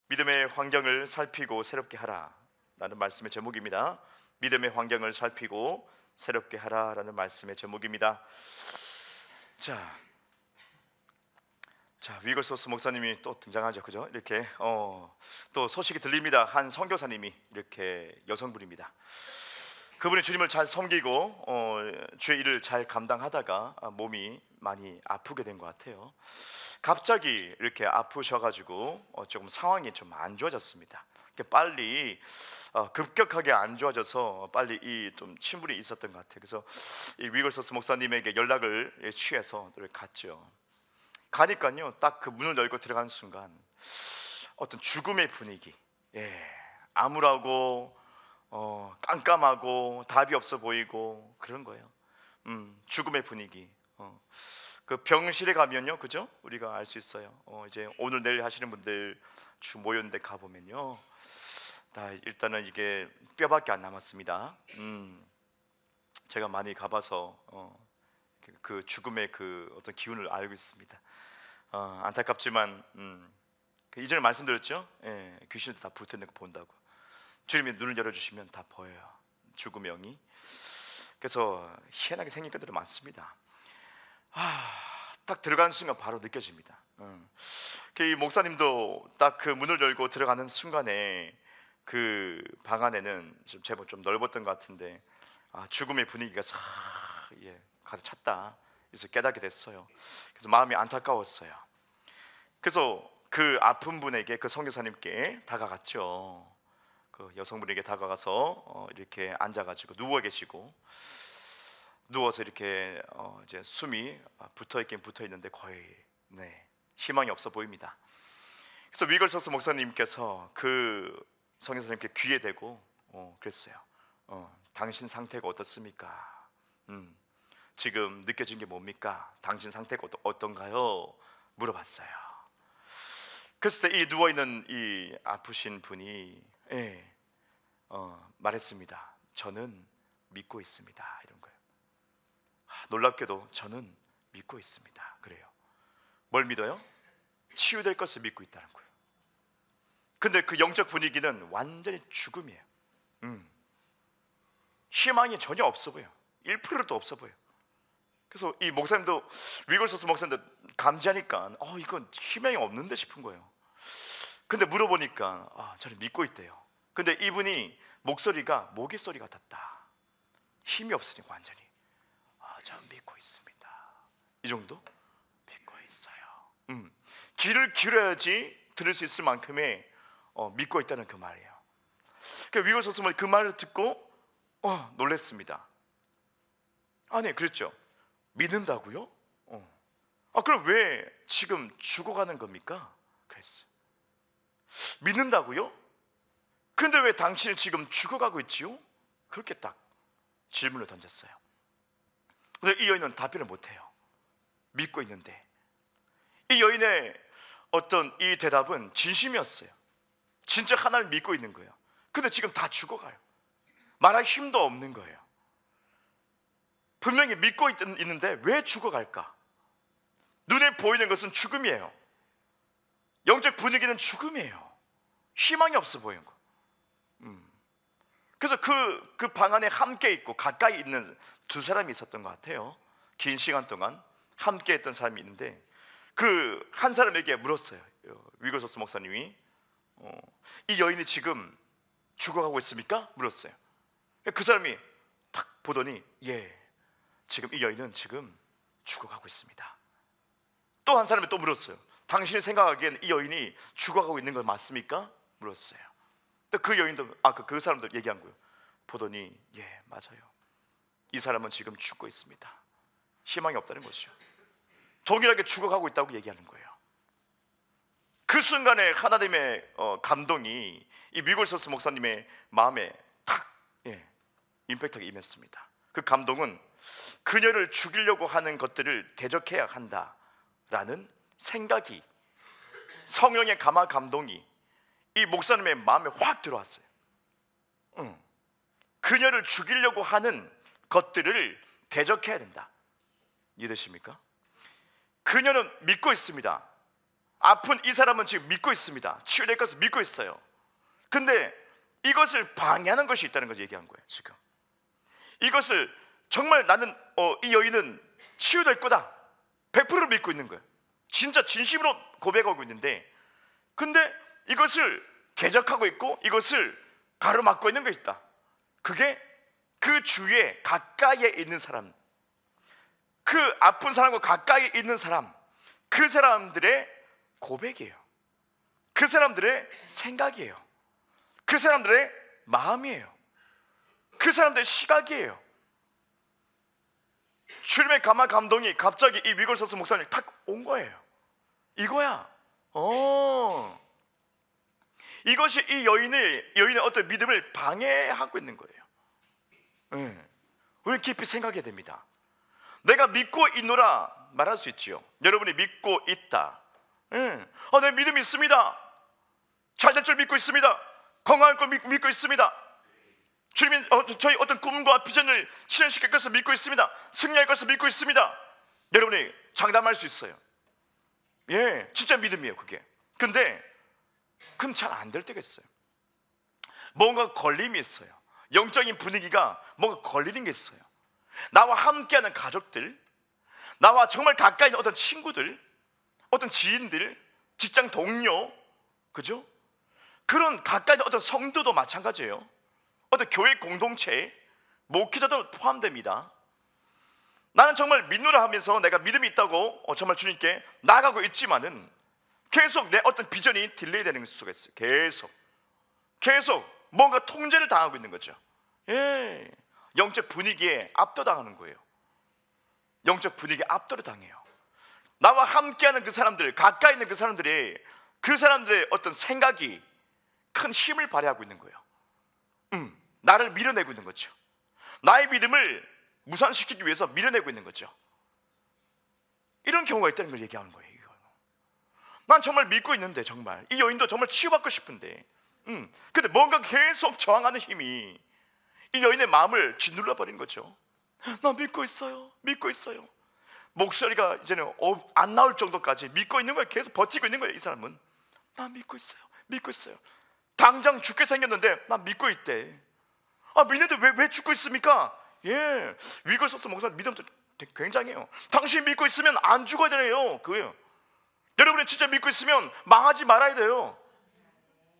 믿음의 환경을 살피고 새롭게 하라 라는 말씀의 제목입니다. 믿음의 환경을 살피고 새롭게 하라 라는 말씀의 제목입니다. 자, 위글소스 목사님이 또 등장하죠, 그죠? 이렇게 또 소식이 들립니다. 한 선교사님이 이렇게 여성분입니다. 그분이 주님을 잘 섬기고 주의 일을 잘 감당하다가 몸이 많이 아프게 된 것 같아요. 갑자기 이렇게 아프셔가지고 조금 상황이 좀 안 좋아졌습니다. 빨리 급격하게 안 좋아져서 빨리 이 좀 침울이 있었던 것 같아요. 그래서 이 위글소스 목사님에게 연락을 취해서 갔죠. 가니까요, 딱 그 문을 열고 들어가는 순간 어떤 죽음의 분위기, 암울하고 깜깜하고 답이 없어 보이고 그런 거예요. 죽음의 분위기. 그 병실에 가면요, 그죠? 우리가 알 수 있어요. 이제 오늘 내일 하시는 분들 주 모였는데 가 보면요, 다 일단은 이게 뼈밖에 안 남았습니다. 제가 많이 가봐서 그 죽음의 그 어떤 기운을 알고 있습니다. 안타깝지만 그 이전에 말씀드렸죠. 귀신들 다 붙어 있는 거 본다고. 주님이 눈을 열어주시면 다 보여요, 죽음의 영이. 그래서 희한하게 생긴 것들이 많습니다. 딱 들어가는 순간 바로 느껴집니다. 이 목사님도 딱 그 문을 열고 들어가는 순간에 그 방 안에는 좀 제법 좀 넓었던 것 같은데 죽음의 분위기가 가득 찼다. 그래서 깨닫게 됐어요. 그래서 마음이 안타까웠어요. 그래서 그 아픈 분에게, 그 선교사님께 다가갔죠. 그 여성분에게 다가가서 이렇게 앉아가지고 누워 계시고, 누워서 이렇게 이제 숨이 붙어 있긴 붙어 있는데 거의 희망이 없어 보입니다. 그래서 위글소스 목사님께서 그 선교사님께 귀에 대고 그랬어요. 당신 상태가 어떻습니까? 지금 느껴진 게 뭡니까? 당신 상태가 어떤가요? 물어봤어요. 그랬을 때 이 누워있는 이 아프신 분이 말했습니다. 저는 믿고 있습니다. 이런 거예요. 놀랍게도 저는 믿고 있습니다. 그래요. 뭘 믿어요? 치유될 것을 믿고 있다는 거예요. 근데 그 영적 분위기는 완전히 죽음이에요. 희망이 전혀 없어 보여요. 1%도 없어 보여요. 그래서 이 목사님도, 위글소스 목사님도 감지하니까 이건 희망이 없는데 싶은 거예요. 근데 물어보니까 저는 믿고 있대요. 근데 이분이 목소리가 모기 소리 같았다. 힘이 없으니까 완전히 저는 믿고 있습니다. 이 정도? 믿고 있어요. 귀를 기울여야지 들을 수 있을 만큼의 믿고 있다는 그 말이에요. 그러니까 위글소스 그 말을 듣고 놀랐습니다. 아니, 그랬죠. 믿는다고요? 그럼 왜 지금 죽어가는 겁니까? 그랬어요. 믿는다고요? 근데 왜 당신은 지금 죽어가고 있지요? 그렇게 딱 질문을 던졌어요. 근데 이 여인은 답변을 못해요. 믿고 있는데. 이 여인의 어떤 이 대답은 진심이었어요. 진짜 하나님을 믿고 있는 거예요. 근데 지금 다 죽어가요. 말할 힘도 없는 거예요. 분명히 믿고 있는데 왜 죽어갈까? 눈에 보이는 것은 죽음이에요. 영적 분위기는 죽음이에요. 희망이 없어 보이는 거. 그래서 그 방 안에 함께 있고 가까이 있는 두 사람이 있었던 것 같아요. 긴 시간 동안 함께 했던 사람이 있는데, 그 한 사람에게 물었어요. 위글소스 목사님이 이 여인이 지금 죽어가고 있습니까? 물었어요. 그 사람이 딱 보더니 지금 이 여인은 지금 죽어가고 있습니다. 또 한 사람이 또 물었어요. 당신이 생각하기엔 이 여인이 죽어가고 있는 건 맞습니까? 물었어요. 또 그 여인도 그 사람도 얘기한 거예요. 보더니 맞아요. 이 사람은 지금 죽고 있습니다. 희망이 없다는 거죠. 동일하게 죽어가고 있다고 얘기하는 거예요. 그 순간에 하나님의 감동이 이 위글소스 목사님의 마음에 탁 임팩트가 임했습니다. 그 감동은 그녀를 죽이려고 하는 것들을 대적해야 한다라는 생각이, 성령의 감동이 이 목사님의 마음에 확 들어왔어요. 그녀를 죽이려고 하는 것들을 대적해야 된다. 이해되십니까? 그녀는 믿고 있습니다. 아픈 이 사람은 지금 믿고 있습니다. 치유될 것을 믿고 있어요. 근데 이것을 방해하는 것이 있다는 것을 얘기한 거예요. 지금 이것을 정말 나는 이 여인은 치유될 거다 100%를 믿고 있는 거예요. 진짜 진심으로 고백하고 있는데, 근데 이것을 대적하고 있고 이것을 가로막고 있는 것이 있다. 그게 그 주위에 가까이에 있는 사람, 그 아픈 사람과 가까이 있는 사람, 그 사람들의 고백이에요. 그 사람들의 생각이에요. 그 사람들의 마음이에요. 그 사람들의 시각이에요. 주님의 감동이 갑자기 이 위글서스 목사님 탁 온 거예요. 이거야. 이것이 이 여인의 어떤 믿음을 방해하고 있는 거예요. 우리는 깊이 생각해야 됩니다. 내가 믿고 있노라 말할 수 있지요. 여러분이 믿고 있다. 내 믿음이 있습니다. 잘 될 줄 믿고 있습니다. 건강할 걸 믿고 있습니다. 주님이 저희 어떤 꿈과 비전을 실현시킬 것을 믿고 있습니다. 승리할 것을 믿고 있습니다. 여러분이 장담할 수 있어요. 예, 진짜 믿음이에요 그게. 근데 그럼 잘 안 될 때가 있어요. 뭔가 걸림이 있어요. 영적인 분위기가 뭔가 걸리는 게 있어요. 나와 함께하는 가족들, 나와 정말 가까이 있는 어떤 친구들, 어떤 지인들, 직장 동료, 그죠? 그런 가까이 있는 어떤 성도도 마찬가지예요. 어떤 교회 공동체, 목회자도 포함됩니다. 나는 정말 믿노라 하면서 내가 믿음이 있다고 정말 주님께 나아가고 있지만은 계속 내 어떤 비전이 딜레이 되는 수가 있어요. 계속 뭔가 통제를 당하고 있는 거죠. 예, 영적 분위기에 압도당하는 거예요. 영적 분위기에 압도를 당해요. 나와 함께하는 그 사람들, 가까이 있는 그 사람들의 어떤 생각이 큰 힘을 발휘하고 있는 거예요. 나를 밀어내고 있는 거죠. 나의 믿음을 무산시키기 위해서 밀어내고 있는 거죠. 이런 경우가 있다는 걸 얘기하는 거예요. 난 정말 믿고 있는데, 정말 이 여인도 정말 치유받고 싶은데, 근데 뭔가 계속 저항하는 힘이 이 여인의 마음을 짓눌러 버린 거죠. 나 믿고 있어요. 목소리가 이제는 안 나올 정도까지 믿고 있는 거예요. 계속 버티고 있는 거예요. 이 사람은 나 믿고 있어요. 당장 죽게 생겼는데 나 믿고 있대. 믿는데 왜 죽고 있습니까? 예, 위글서스 목사 믿음도 굉장해요. 당신 믿고 있으면 안 죽어야 되네요. 그거예요. 여러분이 진짜 믿고 있으면 망하지 말아야 돼요.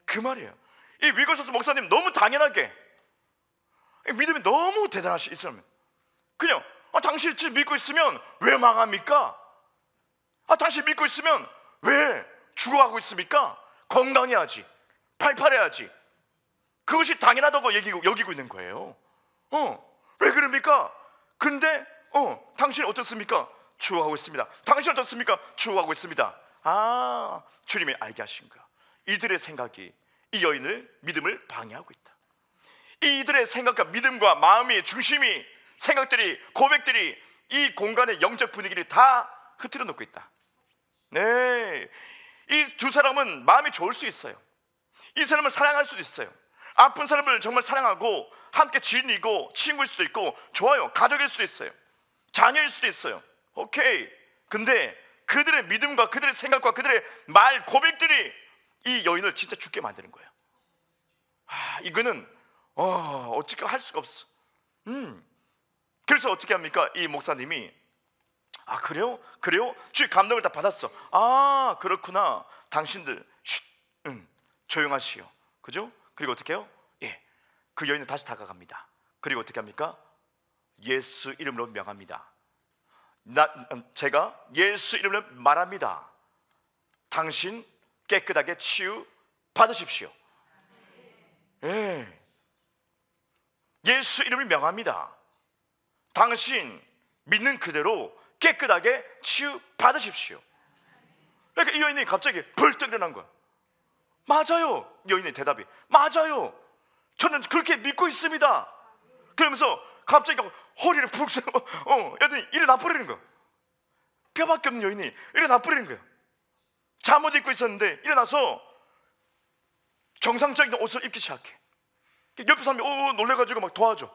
그 말이에요. 이 위글서스 목사님 너무 당연하게, 믿음이 너무 대단하시. 이 사람은 그냥 당신 진짜 믿고 있으면 왜 망합니까? 당신 믿고 있으면 왜 죽어가고 있습니까? 건강해야지, 팔팔해야지. 그것이 당연하다고 여기고 있는 거예요. 왜 그럽니까? 근데 당신은 어떻습니까? 죽어가고 있습니다. 당신은 어떻습니까? 죽어가고 있습니다. 주님이 알게 하신 거야. 이들의 생각이 이 여인을 믿음을 방해하고 있다. 이들의 생각과 믿음과 마음의 중심이, 생각들이, 고백들이 이 공간의 영적 분위기를 다 흐트러 놓고 있다. 네, 이 두 사람은 마음이 좋을 수 있어요. 이 사람을 사랑할 수도 있어요. 아픈 사람을 정말 사랑하고 함께 지인이고 친구일 수도 있고, 좋아요, 가족일 수도 있어요, 자녀일 수도 있어요. 오케이. 근데 그들의 믿음과 그들의 생각과 그들의 말, 고백들이 이 여인을 진짜 죽게 만드는 거예요. 이거는 어떻게 할 수가 없어. 그래서 어떻게 합니까? 이 목사님이 그래요? 주의 감동을 다 받았어. 그렇구나. 당신들 조용하시오. 그죠? 그리고 어떻게 해요? 예, 그 여인은 다시 다가갑니다. 그리고 어떻게 합니까? 예수 이름으로 명합니다. 제가 예수 이름으로 말합니다. 당신 깨끗하게 치유 받으십시오. 예, 예수 이름을 명합니다. 당신 믿는 그대로 깨끗하게 치유 받으십시오. 그러니까 이 여인이 갑자기 벌떡 일어난 거야. 맞아요. 여인의 대답이 맞아요. 저는 그렇게 믿고 있습니다. 그러면서 갑자기 허리를 푹 세워 여전히 일어나 버리는 거야. 뼈밖에 없는 여인이 일어나 버리는 거야. 잠옷 입고 있었는데 일어나서 정상적인 옷을 입기 시작해. 옆에 사람이 놀래가지고 막 도와줘.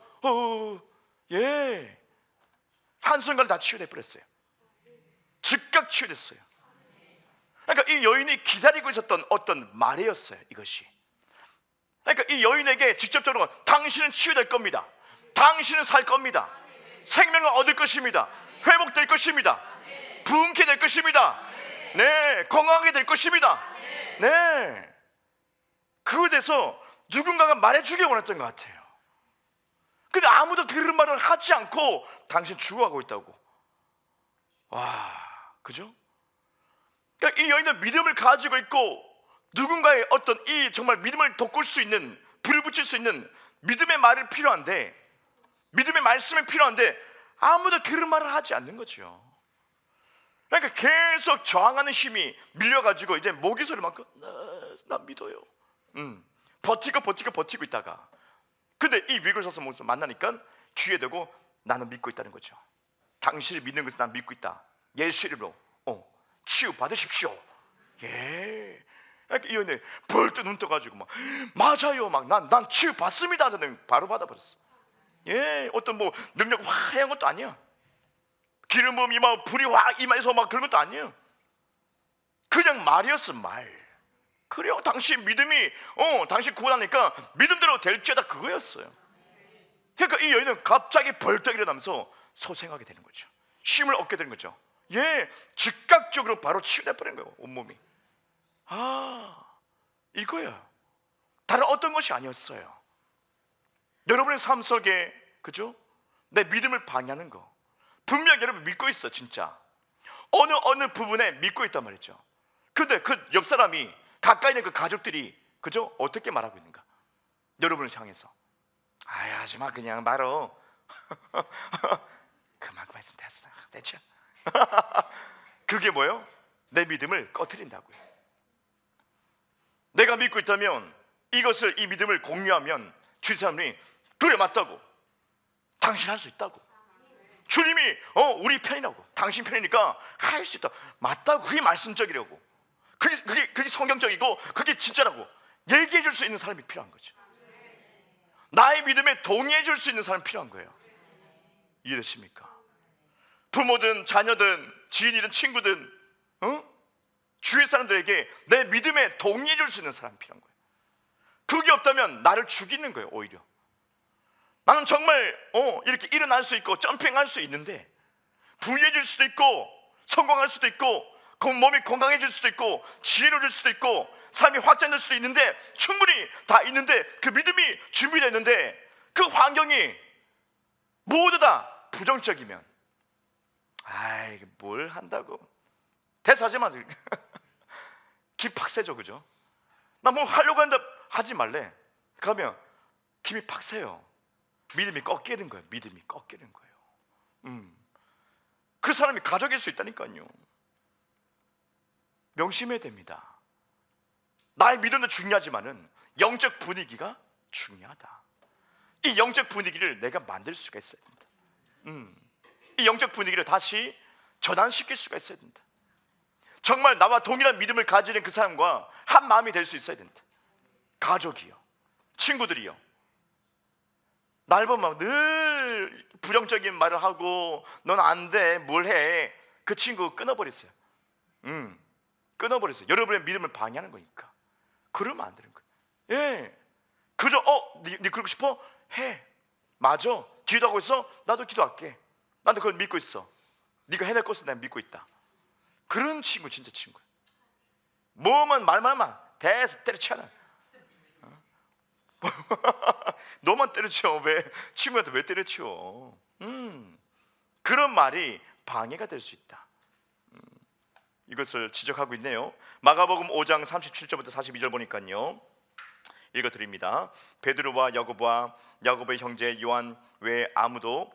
예, 한순간에 다 치유돼 버렸어요. 즉각 치유됐어요. 그러니까 이 여인이 기다리고 있었던 어떤 말이었어요, 이것이. 그러니까 이 여인에게 직접적으로 당신은 치유될 겁니다. 당신은 살 겁니다. 생명을 얻을 것입니다. 회복될 것입니다. 부흥케 될 것입니다. 네, 건강하게 될 것입니다. 네, 그거에 대해서 누군가가 말해주길 원했던 것 같아요. 근데 아무도 그런 말을 하지 않고 당신 죽어가고 있다고. 와, 그죠? 그러니까 이 여인은 믿음을 가지고 있고 누군가의 어떤 이 정말 믿음을 돋굴 수 있는, 불을 붙일 수 있는 믿음의 말이 필요한데, 믿음의 말씀이 필요한데 아무도 그런 말을 하지 않는 거죠. 그러니까 계속 저항하는 힘이 밀려가지고 이제 모기 소리 막 나 믿어요. 버티고 있다가 근데 이 위글서스 목사 만나니까 귀에 대고 나는 믿고 있다는 거죠. 당신을 믿는 것을 난 믿고 있다. 예수 이름으로 치유 받으십시오. 예. 이 여인이 벌떡 눈 떠가지고 막 맞아요, 막 난 치유 받습니다. 저는 바로 받아버렸어. 예, 어떤 뭐 능력 화해한 것도 아니야. 기름 부음 이마 불이 확 이마에서 막 그런 것도 아니에요. 그냥 말이었어, 말. 그래요, 당신 믿음이 당신 구원하니까 믿음대로 될지어다, 그거였어요. 그러니까 이 여인은 갑자기 벌떡 일어나면서 소생하게 되는 거죠. 힘을 얻게 되는 거죠. 예, 즉각적으로 바로 치유돼 버린 거예요, 온몸이. 아, 이거야. 다른 어떤 것이 아니었어요. 여러분의 삶 속에, 그죠? 내 믿음을 방해하는 거 분명 여러분 믿고 있어, 진짜. 어느 부분에 믿고 있단 말이죠. 근데 그 옆 사람이, 가까이 있는 그 가족들이, 그죠? 어떻게 말하고 있는가? 여러분을 향해서 하지마, 그냥 바로 그만큼 했으면 됐어, 됐죠? 그게 뭐예요? 내 믿음을 꺼트린다고요. 내가 믿고 있다면 이것을, 이 믿음을 공유하면 주위 사람이 그래, 맞다고, 당신 할 수 있다고, 주님이 우리 편이라고, 당신 편이니까 할 수 있다, 맞다고, 그게 말씀적이라고, 그게 성경적이고 그게 진짜라고 얘기해 줄 수 있는 사람이 필요한 거죠. 나의 믿음에 동의해 줄 수 있는 사람이 필요한 거예요. 이해되십니까? 부모든 자녀든 지인이든 친구든 주위 사람들에게 내 믿음에 동의해 줄 수 있는 사람이 필요한 거예요. 그게 없다면 나를 죽이는 거예요, 오히려. 나는 정말 이렇게 일어날 수 있고 점핑할 수 있는데, 부유해질 수도 있고 성공할 수도 있고 몸이 건강해질 수도 있고 지혜로워질 수도 있고 삶이 확장될 수도 있는데, 충분히 다 있는데 그 믿음이 준비되어 있는데 그 환경이 모두 다 부정적이면 이게 뭘 한다고, 대사하지만 기팍세죠, 그죠? 나 뭐 하려고 하는데 하지 말래. 그러면 김이 팍 세요. 믿음이 꺾이는 거예요. 믿음이 꺾이는 거예요. 그 사람이 가족일 수 있다니까요. 명심해야 됩니다. 나의 믿음도 중요하지만은 영적 분위기가 중요하다. 이 영적 분위기를 내가 만들 수가 있어야 된다. 이 영적 분위기를 다시 전환시킬 수가 있어야 된다. 정말 나와 동일한 믿음을 가지는 그 사람과 한 마음이 될 수 있어야 된다. 가족이요, 친구들이요, 날 보면 늘 부정적인 말을 하고 넌 안 돼, 뭘 해, 그 친구 끊어버렸어요. 끊어버렸어요. 여러분의 믿음을 방해하는 거니까. 그러면 안 되는 거예요. 예, 그저 네 그러고 싶어? 해. 맞아, 기도하고 있어? 나도 기도할게. 나도 그걸 믿고 있어. 네가 해낼 것을 내가 믿고 있다. 그런 친구 진짜 친구예요. 뭐만 말만 대서 때려치잖아. 너만 때려쳐. 왜 친구한테 왜 때려쳐? 그런 말이 방해가 될 수 있다. 이것을 지적하고 있네요. 마가복음 5장 37절부터 42절 보니까요, 읽어드립니다. 베드로와 야고보와 야고보의 형제 요한 외에 아무도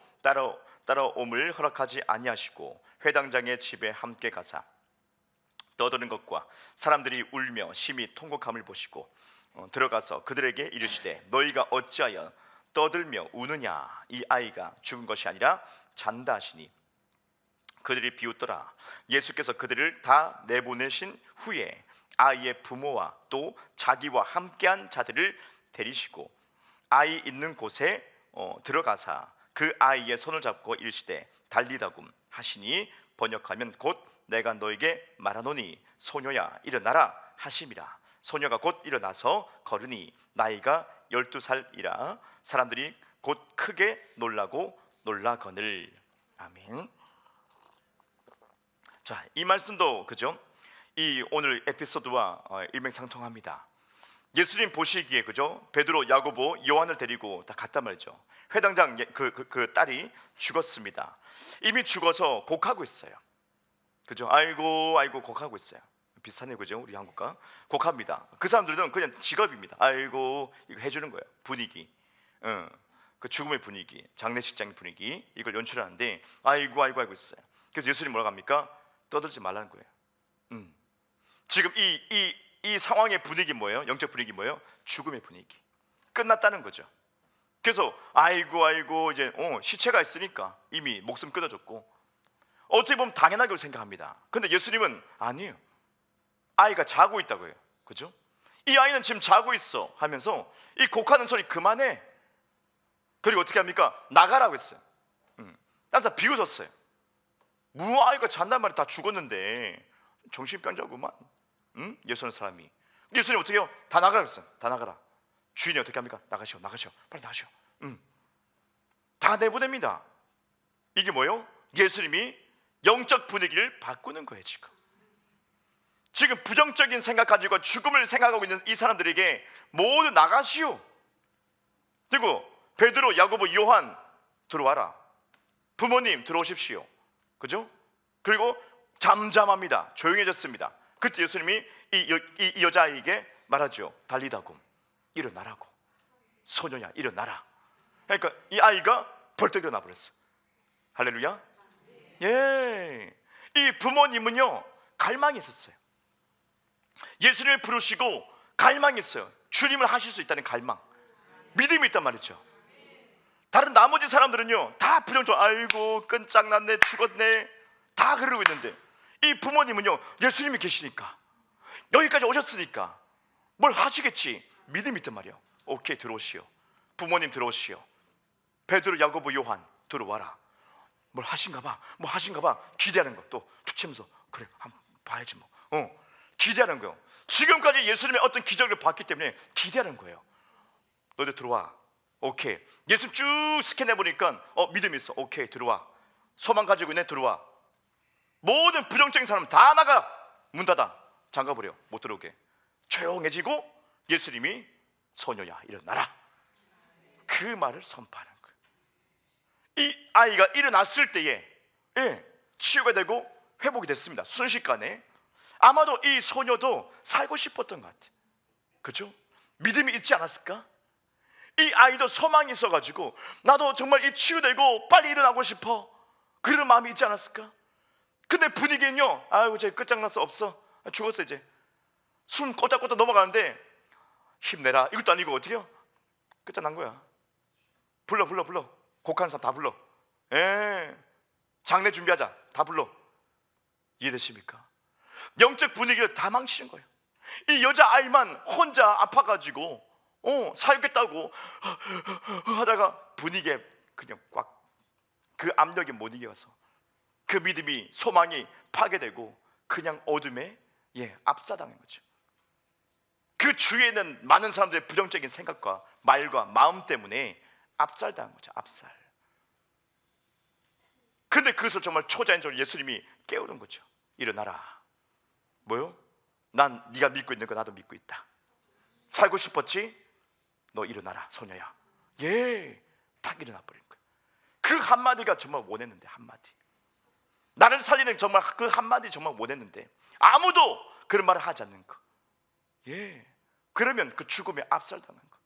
따라옴을 허락하지 아니하시고 회당장의 집에 함께 가사 떠드는 것과 사람들이 울며 심히 통곡함을 보시고 들어가서 그들에게 이르시되 너희가 어찌하여 떠들며 우느냐? 이 아이가 죽은 것이 아니라 잔다 하시니 그들이 비웃더라. 예수께서 그들을 다 내보내신 후에 아이의 부모와 또 자기와 함께한 자들을 데리시고 아이 있는 곳에 들어가사 그 아이의 손을 잡고 이르시되 달리다굼 하시니 번역하면 곧 내가 너에게 말하노니 소녀야 일어나라 하심이라. 소녀가 곧 일어나서 걸으니 나이가 12살이라 사람들이 곧 크게 놀라고 놀라거늘. 아멘. 자, 이 말씀도 그죠? 이 오늘 에피소드와 일맥상통합니다. 예수님 보시기에 그죠? 베드로, 야고보, 요한을 데리고 다 갔단 말이죠. 회당장 그 딸이 죽었습니다. 이미 죽어서 곡하고 있어요. 그죠? 아이고 아이고 곡하고 있어요. 비슷하네요, 그죠? 우리 한국과 곡합니다. 그 사람들은 그냥 직업입니다. 아이고 이거 해주는 거예요. 분위기, 그 죽음의 분위기, 장례식장 분위기 이걸 연출하는데 아이고 아이고 아이고 있어요. 그래서 예수님 뭐라고 합니까? 떠들지 말라는 거예요. 지금 이 상황의 분위기 뭐예요? 영적 분위기 뭐예요? 죽음의 분위기. 끝났다는 거죠. 그래서 아이고 아이고 이제 시체가 있으니까 이미 목숨 끊어졌고 어떻게 보면 당연하게 생각합니다. 근데 예수님은 아니에요. 아이가 자고 있다고요. 그죠? 이 아이는 지금 자고 있어 하면서 이 곡하는 소리 그만해. 그리고 어떻게 합니까? 나가라고 했어요. 따라서 비웃었어요. 뭐 아이가 잔단 말이야. 다 죽었는데 정신병자구만. 예수는 사람이. 예수님 어떻게 해요? 다 나가라 그랬어요. 다 나가라. 주인이 어떻게 합니까? 나가시오 나가시오 빨리 나가시오. 다 내보냅니다. 이게 뭐예요? 예수님이 영적 분위기를 바꾸는 거예요. 지금 부정적인 생각 가지고 죽음을 생각하고 있는 이 사람들에게 모두 나가시오. 그리고 베드로, 야고보, 요한 들어와라. 부모님 들어오십시오. 그죠? 그리고 잠잠합니다. 조용해졌습니다. 그때 예수님이 이 여자아이에게 말하죠. 달리다굼, 일어나라고. 소녀야 일어나라. 그러니까 이 아이가 벌떡 일어나 버렸어. 할렐루야. 예. 이 부모님은요 갈망이 있었어요. 예수님을 부르시고 갈망이 있어요. 주님을 하실 수 있다는 갈망, 믿음이 있단 말이죠. 다른 나머지 사람들은요 다 부정적, 아이고 끝장났네, 죽었네, 다 그러고 있는데 이 부모님은요 예수님이 계시니까, 여기까지 오셨으니까 뭘 하시겠지, 믿음이 있단 말이에요. 오케이, 들어오시오. 부모님 들어오시오. 베드로, 야고보, 요한 들어와라. 뭘 하신가 봐, 뭐 하신가 봐. 기대하는 거. 또 투치면서 그래 한번 봐야지 뭐. 기대하는 거예요. 지금까지 예수님의 어떤 기적을 봤기 때문에 기대하는 거예요. 너희들 들어와. 오케이. 예수님 쭉 스캔해 보니까 믿음이 있어. 오케이, 들어와. 소망 가지고 있네, 들어와. 모든 부정적인 사람 다 나가. 문 닫아, 잠가버려. 못 들어오게. 조용해지고 예수님이 소녀야 일어나라, 그 말을 선포하는 거예요. 이 아이가 일어났을 때에 치유가 되고 회복이 됐습니다. 순식간에. 아마도 이 소녀도 살고 싶었던 것 같아요. 그렇죠? 믿음이 있지 않았을까? 이 아이도 소망이 있어가지고 나도 정말 이 치유되고 빨리 일어나고 싶어, 그런 마음이 있지 않았을까? 근데 분위기는요, 아이고 이제 끝장났어, 없어, 죽었어, 이제 숨 꼬닥꼬닥 넘어가는데 힘내라 이것도 아니고 어떻게 해요? 끝장난 거야. 불러 곡하는 사람 다 불러. 장례 준비하자, 다 불러. 이해되십니까? 영적 분위기를 다 망치는 거예요. 이 여자아이만 혼자 아파가지고 살겠다고 하다가 분위기에 그냥 꽉, 그 압력에 못 이겨서 그 믿음이, 소망이 파괴되고 그냥 어둠에 압사당한 거죠. 그 주위에는 많은 사람들의 부정적인 생각과 말과 마음 때문에 압살당한 거죠. 압살. 근데 그것을 정말 초자연적으로 예수님이 깨우는 거죠. 일어나라. 뭐요? 난 네가 믿고 있는 거 나도 믿고 있다. 살고 싶었지? 너 일어나라, 소녀야. 딱 일어나 버린 거예요. 그 한마디가 정말 원했는데, 한마디. 나를 살리는 정말 그 한마디 정말 원했는데 아무도 그런 말을 하지 않는 거. 그러면 그 죽음에 압살당한 거.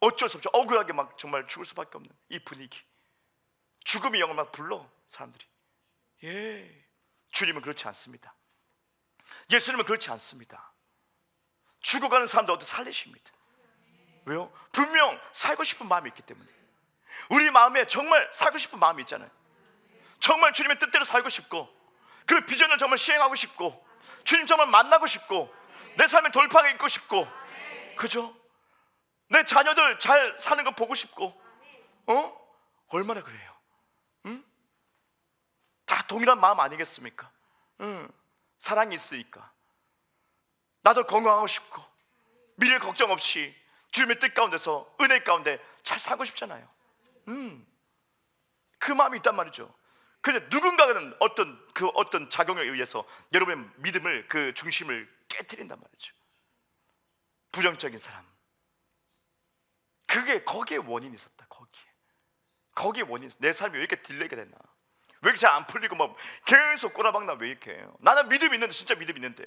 어쩔 수 없죠. 억울하게 막 정말 죽을 수밖에 없는 이 분위기. 죽음의 영을 막 불러 사람들이. 주님은 그렇지 않습니다. 예수님은 그렇지 않습니다. 죽어가는 사람들 어떻게 살리십니다. 왜요? 분명 살고 싶은 마음이 있기 때문에. 우리 마음에 정말 살고 싶은 마음이 있잖아요. 정말 주님의 뜻대로 살고 싶고, 그 비전을 정말 시행하고 싶고, 주님 정말 만나고 싶고, 내 삶에 돌파가 있고 싶고, 그죠? 내 자녀들 잘 사는 거 보고 싶고, 얼마나 그래요? 다 동일한 마음 아니겠습니까? 사랑이 있으니까 나도 건강하고 싶고 미래 걱정 없이 주님의 뜻 가운데서 은혜 가운데 잘 살고 싶잖아요. 그 마음이 있단 말이죠. 근데 누군가는 어떤 작용에 의해서 여러분의 믿음을, 그 중심을 깨트린단 말이죠. 부정적인 사람. 거기에 원인이 있었다. 거기에 원인이 있었다. 내 삶이 왜 이렇게 딜레이가 됐나? 왜 이렇게 잘 안 풀리고 막 계속 꼬라박나? 왜 이렇게 해요? 나는 믿음이 있는데, 진짜 믿음이 있는데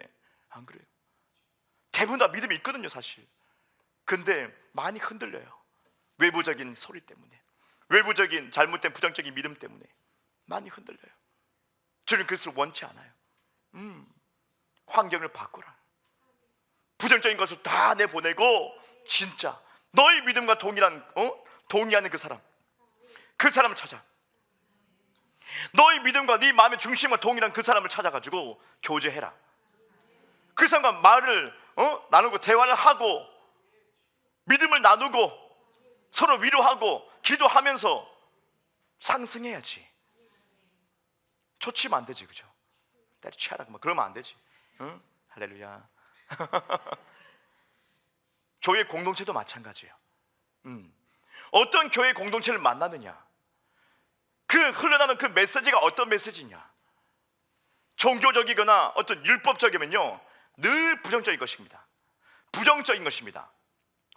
안 그래요. 대부분 다 믿음이 있거든요, 사실. 근데 많이 흔들려요. 외부적인 소리 때문에, 외부적인 잘못된 부정적인 믿음 때문에 많이 흔들려요. 저는 그것을 원치 않아요. 환경을 바꾸라. 부정적인 것을 다 내보내고 진짜 너의 믿음과 동의하는 그 사람을 찾아. 너의 믿음과 네 마음의 중심과 동일한 그 사람을 찾아가지고 교제해라. 그 사람과 말을 나누고 대화를 하고 믿음을 나누고 서로 위로하고 기도하면서 상승해야지. 초치면 안 되지, 그죠? 때려치라 그러면 안 되지. 응? 할렐루야. 교회 공동체도 마찬가지예요. 어떤 교회 공동체를 만나느냐, 그 흘러나오는 그 메시지가 어떤 메시지냐. 종교적이거나 어떤 율법적이면요 늘 부정적인 것입니다. 부정적인 것입니다.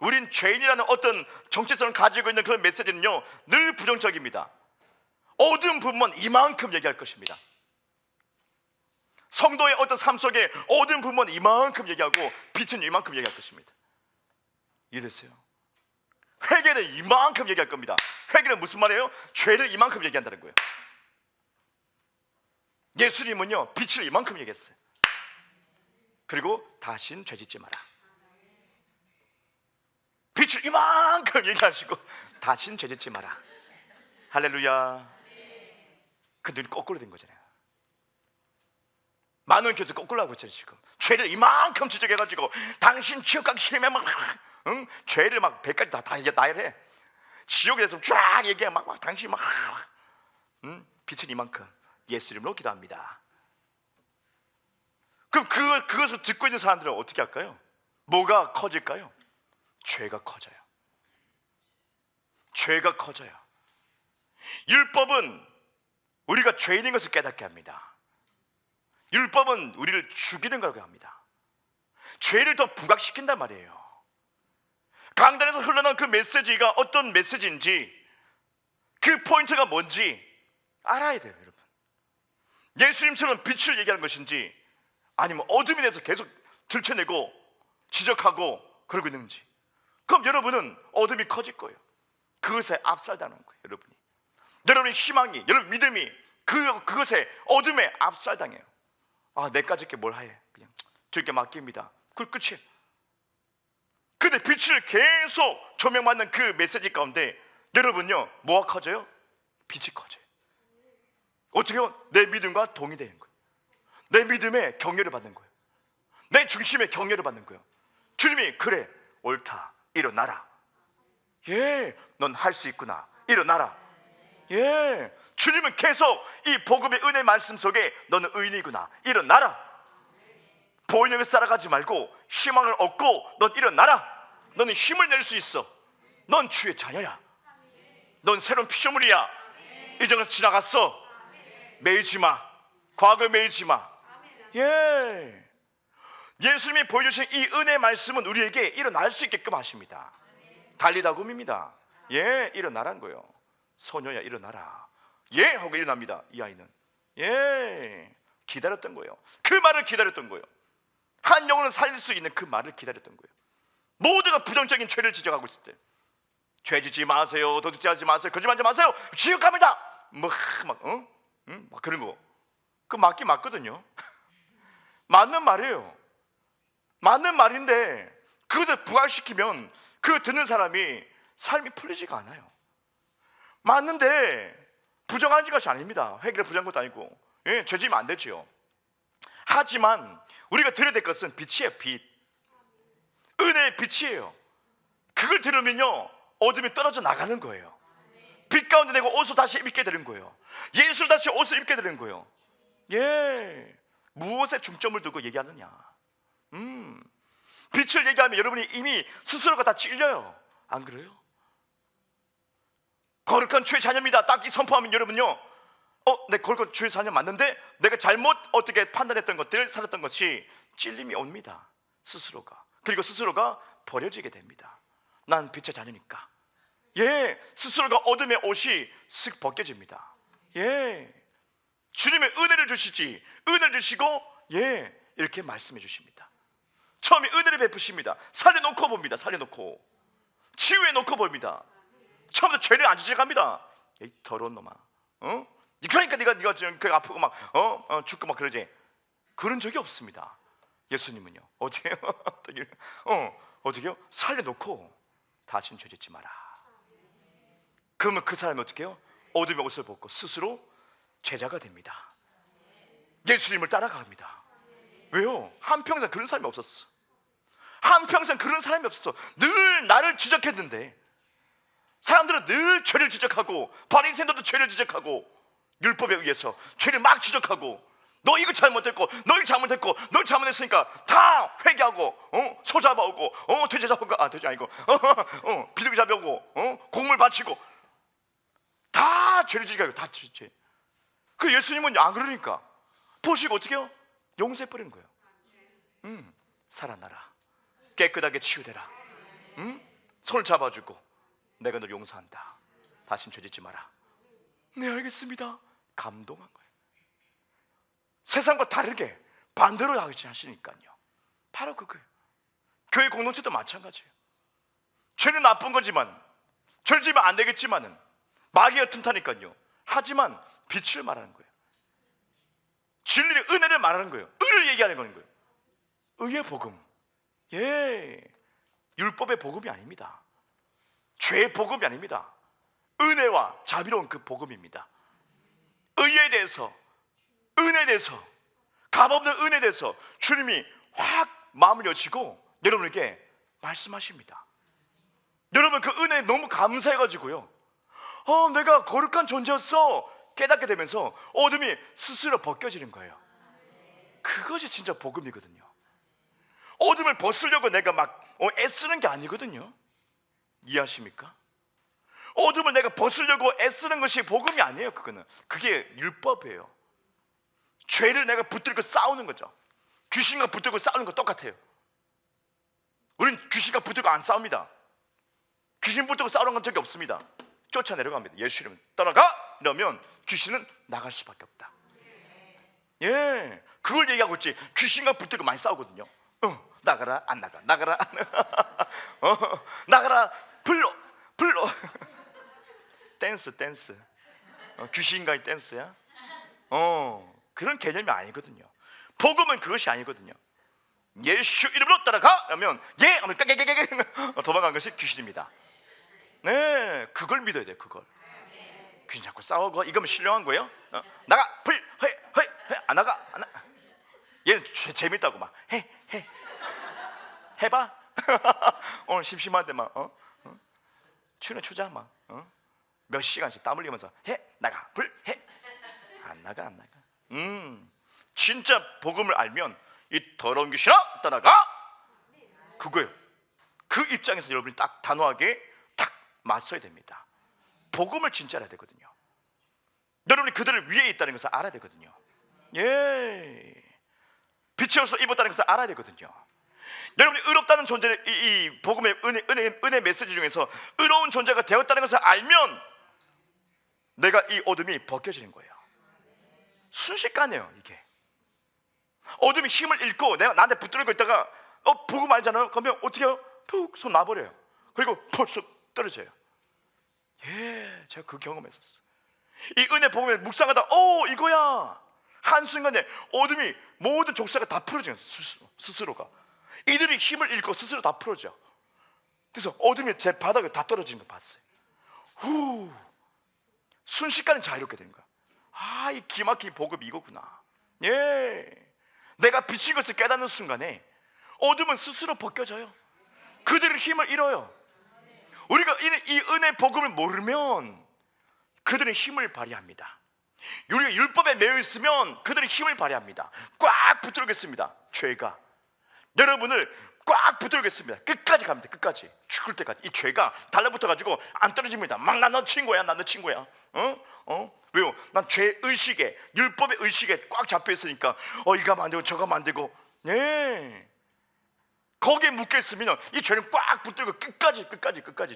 우린 죄인이라는 어떤 정체성을 가지고 있는 그런 메시지는요 늘 부정적입니다. 어두운 부분만 이만큼 얘기할 것입니다. 성도의 어떤 삶 속에 어두운 부분만 이만큼 얘기하고 빛은 이만큼 얘기할 것입니다. 이해됐어요? 회개는 이만큼 얘기할 겁니다. 회개는 무슨 말이에요? 죄를 이만큼 얘기한다는 거예요. 예수님은요 빛을 이만큼 얘기했어요. 그리고 다신 죄짓지 마라. 빛을 이만큼 얘기하시고 다신 죄짓지 마라. 할렐루야. 그 눈이 거꾸로 된 거잖아요. 많은 교회에서 거꾸로 하고 있잖아요. 지금 죄를 이만큼 지적해가지고 당신 지옥 가기 싫으면 막 죄를 막 100가지 다 나열해. 지옥에 대해서 쫙 얘기해. 막 당신 막 빛은 이만큼. 예수 이름으로 기도합니다. 그럼 그것을 듣고 있는 사람들은 어떻게 할까요? 뭐가 커질까요? 죄가 커져요. 죄가 커져요. 율법은 우리가 죄인인 것을 깨닫게 합니다. 율법은 우리를 죽이는 거라고 합니다. 죄를 더 부각시킨단 말이에요. 강단에서 흘러나온 그 메시지가 어떤 메시지인지, 그 포인트가 뭔지 알아야 돼요, 여러분. 예수님처럼 빛을 얘기하는 것인지 아니면 어둠에 대해서 계속 들춰내고 지적하고 그러고 있는지. 그럼 여러분은 어둠이 커질 거예요. 그것에 압살당하는 거예요, 여러분이. 여러분의 희망이, 여러분 믿음이 그것에 어둠에 압살당해요. 아, 내까지 게 뭘 해? 그냥 주님께 맡깁니다. 그 끝이에요. 근데 빛을 계속 조명받는 그 메시지 가운데 여러분요 뭐가 커져요? 빛이 커져요. 어떻게 하면 내 믿음과 동의되는 거예요. 내 믿음에 격려를 받는 거예요. 내 중심에 격려를 받는 거예요. 주님이 그래 옳다 일어나라. 예, 넌 할 수 있구나 일어나라. 예, 주님은 계속 이 복음의 은혜 말씀 속에 너는 의인이구나 일어나라. 보이는 걸 따라가지 말고 희망을 얻고 넌 일어나라. 너는 힘을 낼 수 있어. 넌 주의 자녀야. 넌 새로운 피조물이야. 이전은 지나갔어. 매이지 마. 과거에 매이지 마. 예, 예수님이 보여주신 이 은혜 말씀은 우리에게 일어날 수 있게끔 하십니다. 달리다금입니다. 예, 일어나라는 거예요. 소녀야 일어나라. 예 하고 일어납니다. 이 아이는. 예, 기다렸던 거예요. 그 말을 기다렸던 거예요. 한 영혼을 살릴 수 있는 그 말을 기다렸던 거예요. 모두가 부정적인 죄를 지적하고 있을 때 죄 짓지 마세요, 도둑질하지 마세요, 거짓말하지 마세요, 지옥 갑니다. 막 그런 거. 그 맞긴 맞거든요. 맞는 말이에요. 맞는 말인데 그것을 부활시키면 그 듣는 사람이 삶이 풀리지가 않아요. 맞는데 부정한 것이 아닙니다. 회개를 부정한 것도 아니고. 예, 죄지면 안 되지요. 하지만 우리가 들어야 될 것은 빛이에요. 빛. 은혜의 빛이에요. 그걸 들으면요 어둠이 떨어져 나가는 거예요. 빛 가운데 내고 옷을 다시 입게 되는 거예요. 예수를 다시 옷을 입게 되는 거예요. 예, 무엇에 중점을 두고 얘기하느냐? 빛을 얘기하면 여러분이 이미 스스로가 다 찔려요. 안 그래요? 거룩한 주의 자녀입니다. 딱 이 선포하면 여러분요, 내 거룩한 주의 자녀 맞는데 내가 잘못 어떻게 판단했던 것들, 살았던 것이 찔림이 옵니다. 스스로가. 그리고 스스로가 버려지게 됩니다. 난 빛의 자녀니까. 예, 스스로가 어둠의 옷이 쓱 벗겨집니다. 예, 주님의 은혜를 주시지, 은혜를 주시고, 예, 이렇게 말씀해 주십니다. 처음에 은혜를 베푸십니다. 살려놓고 봅니다. 살려놓고 치유해 놓고 봅니다. 처음부터 죄를 안 지적합니다. 이 더러운 놈아, 그러니까 네가 지금 아프고 막 죽고 막 그러지. 그런 적이 없습니다. 예수님은요 어떻게요? 어떻게요? 살려놓고 다시는 죄 짓지 마라. 그러면 그 사람이 어떻게 해요? 어둠의 옷을 벗고 스스로 제자가 됩니다. 예수님을 따라갑니다. 왜요? 한평생 그런 사람이 없었어. 한평생 그런 사람이 없었어. 늘 나를 지적했는데, 사람들은 늘 죄를 지적하고, 바리새인들도 죄를 지적하고, 율법에 의해서 죄를 막 지적하고, 너 이거 잘못했고, 너 이거 잘못했고, 너 잘못했으니까 다 회개하고, 소 잡아오고, 돼지 잡아오고, 돼지 아니고, 비둘기 잡아오고, 곡물 바치고, 다 죄를 지적하고, 다 죄. 그 예수님은 안 그러니까 보시고 어떻게 해요? 용서해버리는 거예요. 살아나라, 깨끗하게 치유되라, 손을 잡아주고 내가 널 용서한다, 다신 죄 짓지 마라. 네, 알겠습니다. 감동한 거예요. 세상과 다르게 반대로 하시니까요. 바로 그거예요. 교회 공동체도 마찬가지예요. 죄는 나쁜 거지만, 죄를 지면 안 되겠지만은 마귀가 틈타니까요. 하지만 빛을 말하는 거예요. 진리의 은혜를 말하는 거예요. 의를 얘기하는 거예요. 의의 복음. 예, 율법의 복음이 아닙니다. 죄의 복음이 아닙니다. 은혜와 자비로운 그 복음입니다. 의에 대해서, 은혜에 대해서, 값없는 은혜에 대해서 주님이 확 마음을 여시고 여러분에게 말씀하십니다. 여러분 그 은혜에 너무 감사해가지고요, 내가 거룩한 존재였어 깨닫게 되면서 어둠이 스스로 벗겨지는 거예요. 그것이 진짜 복음이거든요. 어둠을 벗으려고 내가 막 애쓰는 게 아니거든요. 이해하십니까? 어둠을 내가 벗으려고 애쓰는 것이 복음이 아니에요. 그게 율법이에요. 죄를 내가 붙들고 싸우는 거죠. 귀신과 붙들고 싸우는 거 똑같아요. 우린 귀신과 붙들고 안 싸웁니다. 귀신 붙들고 싸우는 적이 없습니다. 쫓아 내려갑니다. 예수 이름 떠나가! 이러면 귀신은 나갈 수밖에 없다. 예, 그걸 얘기하고 있지. 귀신과 붙들고 많이 싸우거든요. 나가라 안 나가, 나가라 안 나가, 나가라 불러 댄스 귀신과의 댄스야. 그런 개념이 아니거든요. 복음은 그것이 아니거든요. 예수 이름으로 따라가! 그러면 예! 하면 깨깨깨깨 도망간 것이 귀신입니다. 네, 그걸 믿어야 돼요. 그걸. 귀신 자꾸 싸우고 이거면 신령한 거예요. 나가! 불! 안 나가! 안 나가! 얘는 재밌다고 막 해봐. 오늘 심심한데 막 추는 추자 막 몇 시간씩 땀 흘리면서 나가! 불! 안 나가. 진짜 복음을 알면 이 더러운 귀신아 떠나가! 그거예요. 그 입장에서 여러분이 딱 단호하게 딱 맞서야 됩니다. 복음을 진짜 알아야 되거든요. 여러분이 그들을 위에 있다는 것을 알아야 되거든요. 예, 빛의 옷을 입었다는 것을 알아야 되거든요. 여러분이 의롭다는 존재를 이 복음의 은혜 메시지 중에서 의로운 존재가 되었다는 것을 알면 내가 이 어둠이 벗겨지는 거예요. 순식간이에요. 이게 어둠이 힘을 잃고 내가 나한테 붙들고 있다가 복음 알잖아요. 그러면 어떻게 해요? 푹 손 놔버려요. 그리고 벌써 떨어져요. 예, 제가 그 경험했었어요. 이 은혜 복음을 묵상하다 이거야. 한순간에 어둠이 모든 족쇄가 다 풀어져요. 스스로가 이들이 힘을 잃고 스스로 다 풀어져. 그래서 어둠이 제 바닥에 다 떨어지는 거 봤어요. 순식간에 자유롭게 된 거야. 이 기막힌 복음이 이거구나. 예, 내가 비친 것을 깨닫는 순간에 어둠은 스스로 벗겨져요. 그들의 힘을 잃어요. 우리가 이 은혜 복음을 모르면 그들의 힘을 발휘합니다. 우리가 율법에 매여 있으면 그들이 힘을 발휘합니다. 꽉 붙들겠습니다. 죄가 여러분을 꽉 붙들겠습니다. 끝까지 갑니다. 끝까지 죽을 때까지 이 죄가 달라붙어가지고 안 떨어집니다. 막 나 너 친구야, 나 너 친구야. 왜요? 난 죄 의식에, 율법의 의식에 꽉 잡혀 있으니까 이거 하면 안 되고 저거 하면 안 되고, 거기에 묶여 있으면 이 죄는 꽉 붙들고 끝까지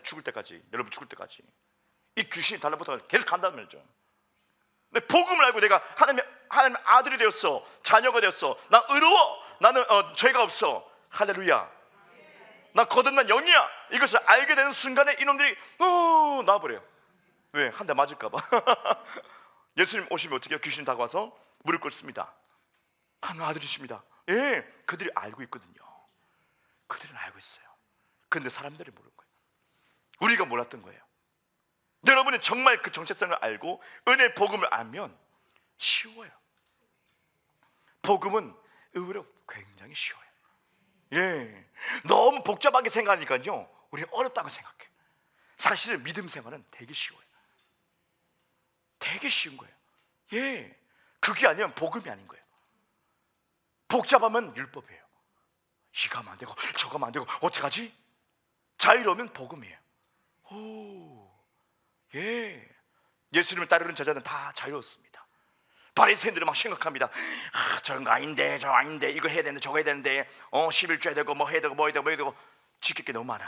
죽을 때까지, 여러분 죽을 때까지 이 귀신이 달라붙어가지고 계속 간다는 말이죠. 근데 복음을 알고 내가 하나님의 아들이 되었어, 자녀가 되었어, 나 의로워, 나는 죄가 없어, 할렐루야, 나 거듭난 영이야, 이것을 알게 되는 순간에 이놈들이 나와버려요. 왜? 한 대 맞을까봐. 예수님 오시면 어떻게 해요? 귀신이 다가와서 무릎 꿇습니다. 하나님 아들이십니다. 그들이 알고 있거든요. 그들은 알고 있어요. 그런데 사람들이 모르는 거예요. 우리가 몰랐던 거예요. 여러분이 정말 그 정체성을 알고 은혜의 복음을 알면 쉬워요. 복음은 의외로 굉장히 쉬워요. 너무 복잡하게 생각하니까요, 우리는 어렵다고 생각해요. 사실은 믿음 생활은 되게 쉬워요. 되게 쉬운 거예요. 그게 아니면 복음이 아닌 거예요. 복잡하면 율법이에요. 이거 하면 안 되고 저거 하면 안 되고 어떡하지? 자유로우면 복음이에요. 예수님을 따르는 제자는 다 자유롭습니다. 바리새인들은 막 생각합니다. 저런 거 아닌데, 저 아닌데, 이거 해야 되는데, 저거 해야 되는데, 11조 해야 되고, 뭐 해야 되고, 뭐 해야 되고, 뭐 해야 되고, 지킬 게 너무 많아.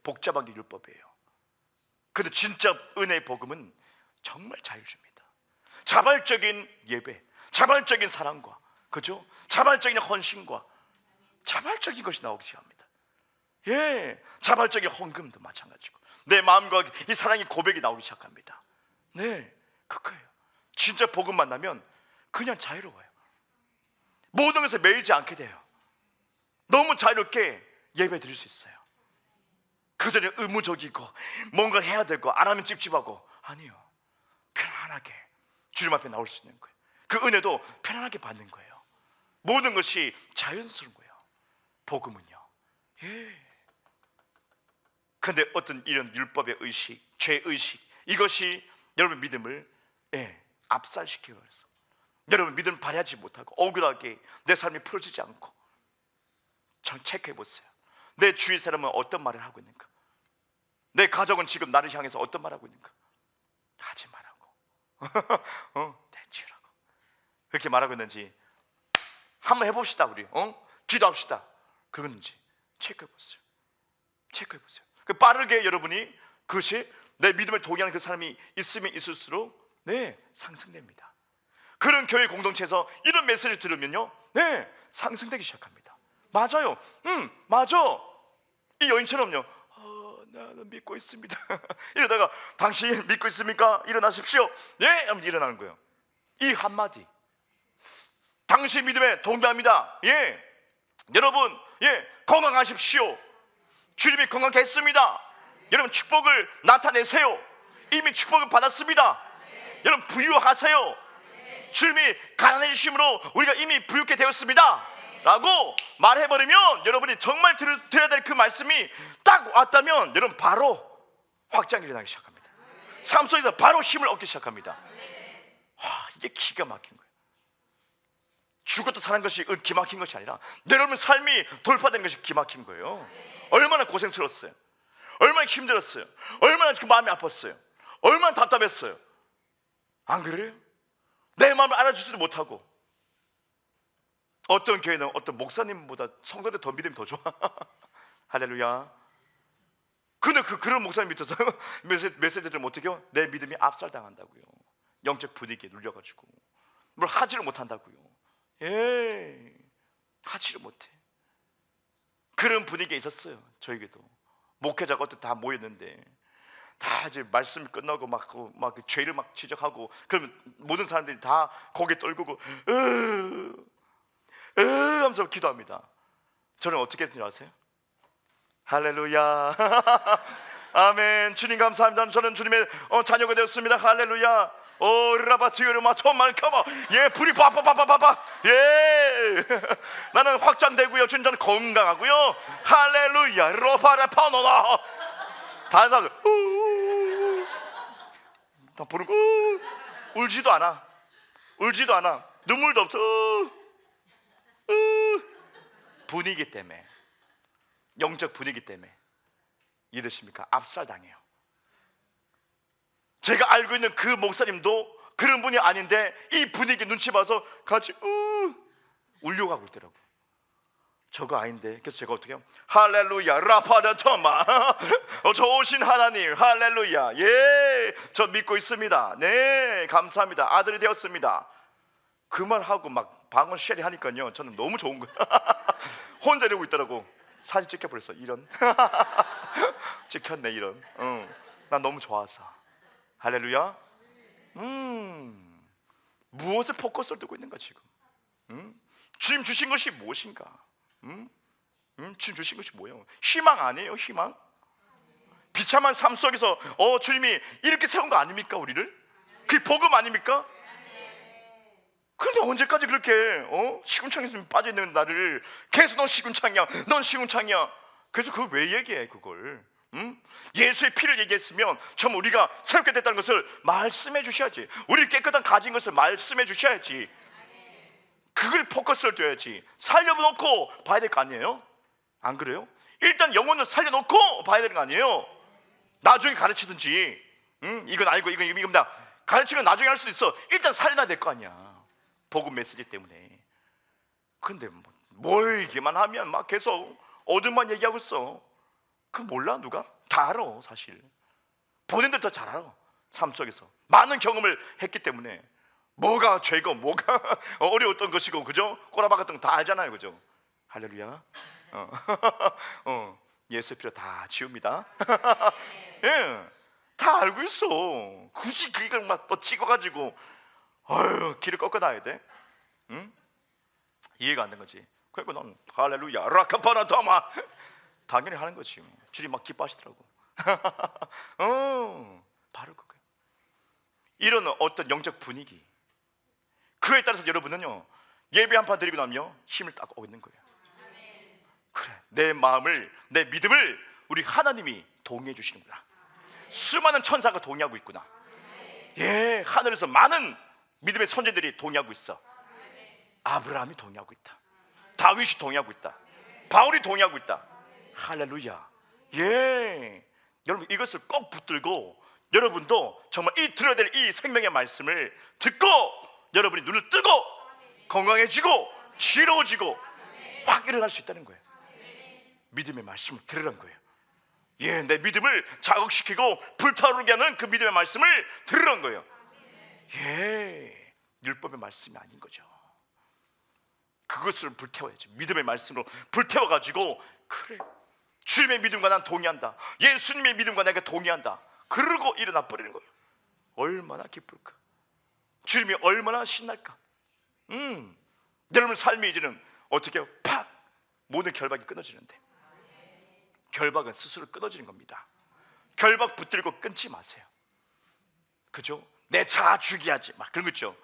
복잡한 게 율법이에요. 근데 진짜 은혜의 복음은 정말 자유 줍니다. 자발적인 예배, 자발적인 사랑과, 그죠? 자발적인 헌신과 자발적인 것이 나오기 시작합니다. 자발적인 헌금도 마찬가지고, 내 마음과 이 사랑의 고백이 나오기 시작합니다. 그거예요. 진짜 복음 만나면 그냥 자유로워요. 모든 것에 매이지 않게 돼요. 너무 자유롭게 예배 드릴 수 있어요. 그전에 의무적이고 뭔가 해야 되고 안 하면 찝찝하고, 아니요, 편안하게 주님 앞에 나올 수 있는 거예요. 그 은혜도 편안하게 받는 거예요. 모든 것이 자연스러운 거예요. 복음은요. 그런데 어떤 이런 율법의 의식, 죄의식, 이것이 여러분 믿음을 압살시키고 있어요. 여러분 믿음을 발휘하지 못하고 억울하게 내 삶이 풀어지지 않고, 전 체크해 보세요. 내 주위 사람은 어떤 말을 하고 있는가? 내 가족은 지금 나를 향해서 어떤 말을 하고 있는가? 하지 말라고, 내치우라고, 그렇게 말하고 있는지 한번 해봅시다. 우리 기도합시다. 그러는지 체크해 보세요. 체크해 보세요. 빠르게 여러분이 그것이 내 믿음을 동의하는 그 사람이 있으면 있을수록 상승됩니다. 그런 교회 공동체에서 이런 메시지를 들으면요, 상승되기 시작합니다. 맞아요. 맞아. 이 여인처럼요, 나는 믿고 있습니다. 이러다가 당신 믿고 있습니까? 일어나십시오. 하면 일어나는 거예요. 이 한마디, 당신 믿음에 동의합니다. 여러분, 건강하십시오. 주님이 건강했습니다. 여러분 축복을 나타내세요. 이미 축복을 받았습니다. 여러분 부유하세요. 주님이 가난해 주심으로 우리가 이미 부유케 되었습니다 라고 말해버리면, 여러분이 정말 들어야 될 그 말씀이 딱 왔다면 여러분 바로 확장이 일어나기 시작합니다. 삶 속에서 바로 힘을 얻기 시작합니다. 이게 기가 막힌 거예요. 죽었다 사는 것이 기막힌 것이 아니라 여러분 삶이 돌파된 것이 기막힌 거예요. 얼마나 고생스러웠어요. 얼마나 힘들었어요. 얼마나 그 마음이 아팠어요. 얼마나 답답했어요. 안 그래요? 내 마음을 알아주지도 못하고, 어떤 교회는 어떤 목사님보다 성도들 더 믿음이 더 좋아. 할렐루야. 근데 그런 목사님 밑에서 메시지를 어떻게 해요? 내 믿음이 압살당한다고요. 영적 분위기에 눌려가지고 뭘 하지를 못한다고요. 하지를 못해. 그런 분위기에 있었어요. 저에게도 목회자가 어떻게 다 모였는데, 다 이제 말씀이 끝나고 막 죄를 막 지적하고, 그러면 모든 사람들이 다 고개 떨구고 하면서 기도합니다. 저는 어떻게 했는지 아세요? 할렐루야. 아멘. 주님 감사합니다. 저는 주님의 자녀가 되었습니다. 할렐루야. 라바티오르마 정말 커머. 불이 바바바바바바. 나는 확장되고요. 주님, 저는 건강하고요. 할렐루야. 로바라파노나. 다른 사람 다 보는 거 울지도 않아. 울지도 않아. 눈물도 없어. 분위기 때문에, 영적 분위기 때문에 이러십니까? 압살당해요. 제가 알고 있는 그 목사님도 그런 분이 아닌데 이 분위기 눈치 봐서 같이 울려고 하고 있더라고. 저거 아닌데. 그래서 제가 어떻게 해요? 할렐루야 라파다토마 좋으신 하나님 할렐루야, 예, 저 믿고 있습니다. 네, 감사합니다. 아들이 되었습니다. 그 말하고 막 방언 쉐리 하니까요, 저는 너무 좋은 거예요. 혼자 이러고 있더라고. 사진 찍혀버렸어. 이런. 찍혔네 이런. 난 너무 좋아서. 할렐루야. 무엇에 포커스를 두고 있는가 지금? 주님 주신 것이 무엇인가? 주님 주신 것이 뭐예요? 희망 아니에요? 희망? 비참한 삶 속에서 주님이 이렇게 세운 거 아닙니까? 우리를? 그게 복음 아닙니까? 그런데 언제까지 그렇게 시궁창에 빠져있는 나를 계속 넌 시궁창이야, 넌 시궁창이야. 그래서 그걸 왜 얘기해 그걸? 예수의 피를 얘기했으면 참 우리가 새롭게 됐다는 것을 말씀해 주셔야지. 우리 깨끗한 가진 것을 말씀해 주셔야지. 그걸 포커스를 둬야지. 살려놓고 봐야 될 거 아니에요? 안 그래요? 일단 영혼을 살려놓고 봐야 되는 거 아니에요? 나중에 가르치든지 이건 알고 이겁니다 가르치면 나중에 할 수 있어. 일단 살려놔야 될 거 아니야, 복음 메시지 때문에. 근데 뭘 얘기만 하면 막 계속 어둠만 얘기하고 있어. 그거 몰라 누가? 다 알아. 사실 본인들 더 잘 알아. 삶 속에서 많은 경험을 했기 때문에 뭐가 죄고 뭐가 어려웠던 것이고, 그죠? 꼬라박 같은 거 다 알잖아요, 그죠? 할렐루야. 예수의 피로 다 지웁니다. 예, 다 알고 있어. 굳이 그걸 막 또 찍어가지고 길을 꺾어놔야 돼? 이해가 안 되는 거지. 그러니까 난 할렐루야 라카파나타마 당연히 하는 거지. 주님 막 기뻐하시더라고. 바로 그거예요. 이런 어떤 영적 분위기, 그에 따라서 여러분은요, 예배 한 판 드리고 나면 힘을 딱 얻는 거예요. 그래, 내 마음을, 내 믿음을 우리 하나님이 동의해 주시는구나. 수많은 천사가 동의하고 있구나. 예, 하늘에서 많은 믿음의 선진들이 동의하고 있어. 아브라함이 동의하고 있다. 다윗이 동의하고 있다. 바울이 동의하고 있다. 할렐루야. 예, 여러분 이것을 꼭 붙들고 여러분도 정말 이 들어야 될 이 생명의 말씀을 듣고 여러분이 눈을 뜨고 건강해지고 지혜로워지고 확 일어날 수 있다는 거예요. 믿음의 말씀을 들으라는 거예요. 예, 내 믿음을 자극시키고 불타오르게 하는 그 믿음의 말씀을 들으라는 거예요. 예, 율법의 말씀이 아닌 거죠. 그것을 불태워야지. 믿음의 말씀으로 불태워가지고, 그래, 주님의 믿음과 난 동의한다, 예수님의 믿음과 내가 동의한다, 그러고 일어나 버리는 거예요. 얼마나 기쁠까? 주님이 얼마나 신날까? 여러분 삶이 이제는 어떻게 해요? 팍! 모든 결박이 끊어지는데, 결박은 스스로 끊어지는 겁니다. 결박 붙들고 끊지 마세요. 그죠? 내 자아 죽여야지 막 그런 거 있죠.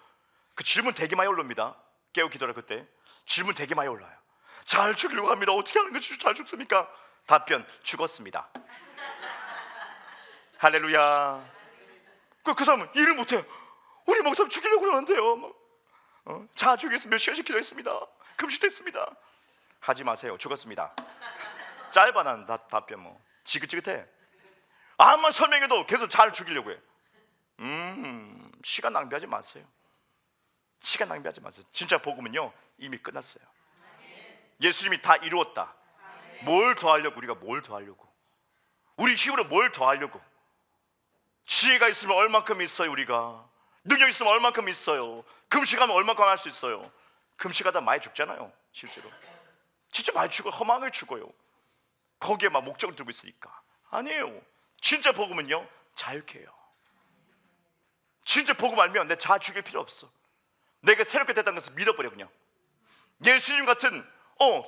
그 질문 되게 많이 올라옵니다. 깨우 기도라 그때 질문 되게 많이 올라와요. 잘 죽이려고 합니다. 어떻게 하는 것이 잘 죽습니까? 답변: 죽었습니다. 할렐루야. 그 사람은 일을 못해요. 우리 목사님 죽이려고 그러는데요. 자아 죽이기 위해서 몇 시간씩 기도했습니다. 금식했습니다. 하지 마세요. 죽었습니다. 짧아. 난 답변 지긋지긋해. 아무만 설명해도 계속 잘 죽이려고 해. 시간 낭비하지 마세요. 시간 낭비하지 마세요. 진짜 복음은요 이미 끝났어요. 예수님이 다 이루었다. 뭘 더 하려고? 우리가 뭘 더 하려고? 우리 힘으로 뭘 더 하려고? 지혜가 있으면 얼만큼 있어요. 우리가 능력 있으면 얼만큼 있어요. 금식하면 얼만큼 할 수 있어요. 금식하다 많이 죽잖아요. 실제로 진짜 많이 죽어요. 허망하게 죽어요. 거기에 막 목적을 두고 있으니까. 아니에요. 진짜 복음은요 자유케 해요. 진짜 복음 알면 내 자아 죽일 필요 없어. 내가 새롭게 됐다는 것을 믿어버려. 그냥 예수님 같은